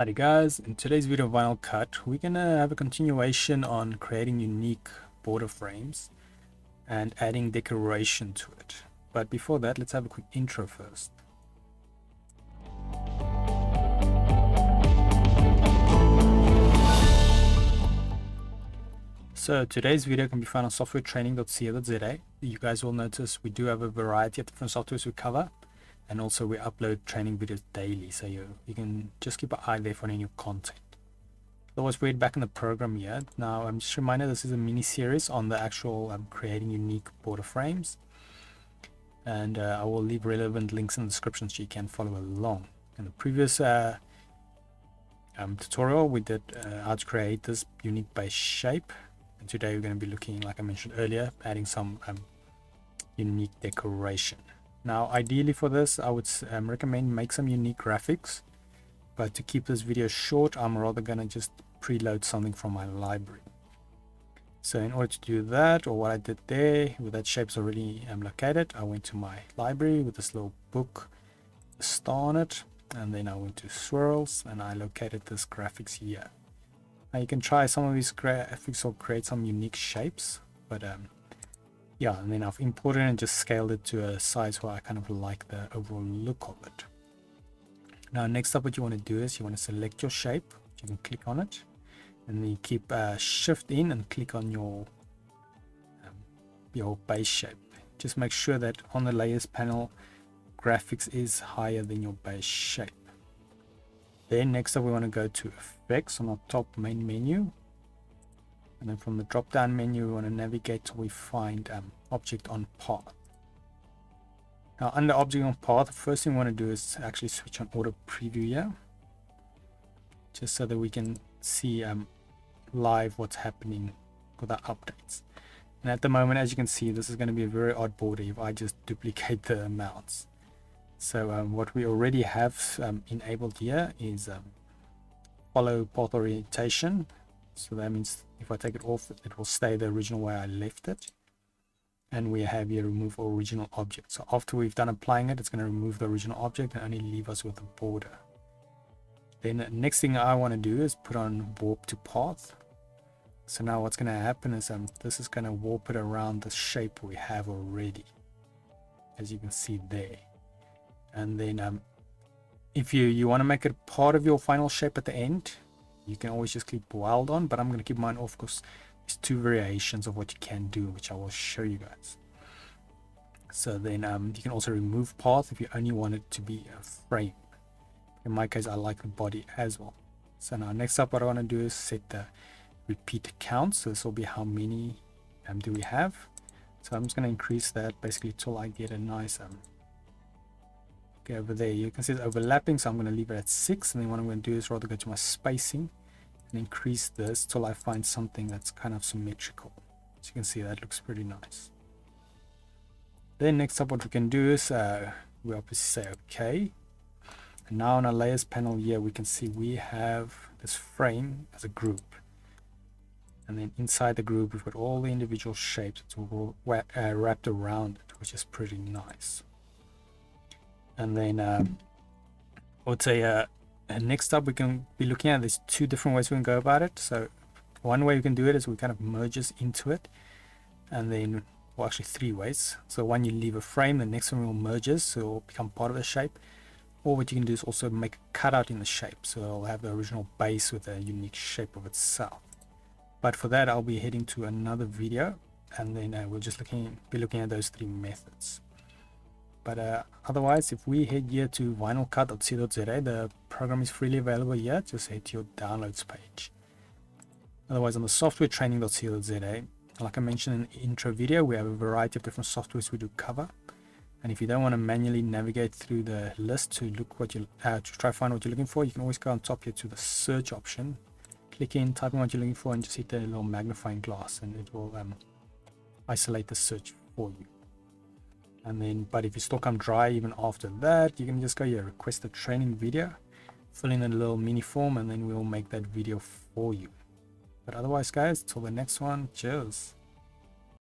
Alrighty guys, in today's video of VinylCut, we're gonna have a continuation on creating unique border frames and adding decoration to it. But before that, let's have a quick intro first. So today's video can be found on softwaretraining.co.za. You guys will notice we do have a variety of different softwares we cover. And also we upload training videos daily, so you can just keep an eye there for any new content. Otherwise, we're back in the program here. Now, I'm just a reminder, this is a mini series on the actual creating unique border frames. And I will leave relevant links in the description so you can follow along. In the previous tutorial, we did how to create this unique base shape. And today we're going to be looking, like I mentioned earlier, adding some unique decoration. Now, ideally for this, I would recommend make some unique graphics, but to keep this video short, I'm rather going to just preload something from my library. So in order to do that, or what I did there, with that shape's already located, I went to my library with this little book, a star on it, and then I went to swirls, and I located this graphics here. Now you can try some of these graphics or create some unique shapes, but yeah, and then I've imported and just scaled it to a size where I kind of like the overall look of it. Now, next up, what you want to do is you want to select your shape. You can click on it, and then you keep shift in and click on your base shape. Just make sure that on the layers panel, graphics is higher than your base shape. Then next up, we want to go to effects on our top main menu. And then from the drop down menu, we want to navigate till we find object on path. Now under object on path, the first thing we want to do is actually switch on auto preview here, just so that we can see live what's happening with our updates. And at the moment, as you can see, this is going to be a very odd border if I just duplicate the amounts. So what we already have enabled here is follow path orientation. So that means if I take it off, it will stay the original way I left it. And we have here remove original object. So after we've done applying it, it's going to remove the original object and only leave us with the border. Then the next thing I want to do is put on warp to path. So now what's going to happen is this is going to warp it around the shape we have already, as you can see there. And then if you want to make it part of your final shape at the end, you can always just click weld on, but I'm going to keep mine off because there's two variations of what you can do, which I will show you guys. So then you can also remove path if you only want it to be a frame. In my case, I like the body as well. So now next up, what I want to do is set the repeat count. So this will be how many do we have. So I'm just going to increase that basically till I get a nice okay, over there you can see it's overlapping, so I'm going to leave it at 6, and then what I'm going to do is rather go to my spacing and increase this till I find something that's kind of symmetrical. As you can see, that looks pretty nice. Then next up, what we can do is we obviously say okay, and now on our layers panel here we can see we have this frame as a group, and then inside the group we've got all the individual shapes that's all wrapped around it, which is pretty nice. And then I would say next up we can be looking at, there's two different ways we can go about it. So one way we can do it is we kind of merges into it, and then, well, actually three ways. So one, you leave a frame, the next one will merges, so it will become part of the shape. Or what you can do is also make a cutout in the shape, so it'll have the original base with a unique shape of itself. But for that, I'll be heading to another video, and then we'll just be looking at those three methods. But otherwise, if we head here to vinylcut.co.za, the program is freely available here. Just head to your downloads page. Otherwise, on the softwaretraining.co.za, like I mentioned in the intro video, we have a variety of different softwares we do cover. And if you don't want to manually navigate through the list to look what you to try to find what you're looking for, you can always go on top here to the search option, click in, type in what you're looking for, and just hit the little magnifying glass, and it will isolate the search for you. And then, but if you still come dry even after that, you can just go here, request a training video, fill in a little mini form, and then we'll make that video for you. But otherwise, guys, till the next one, cheers.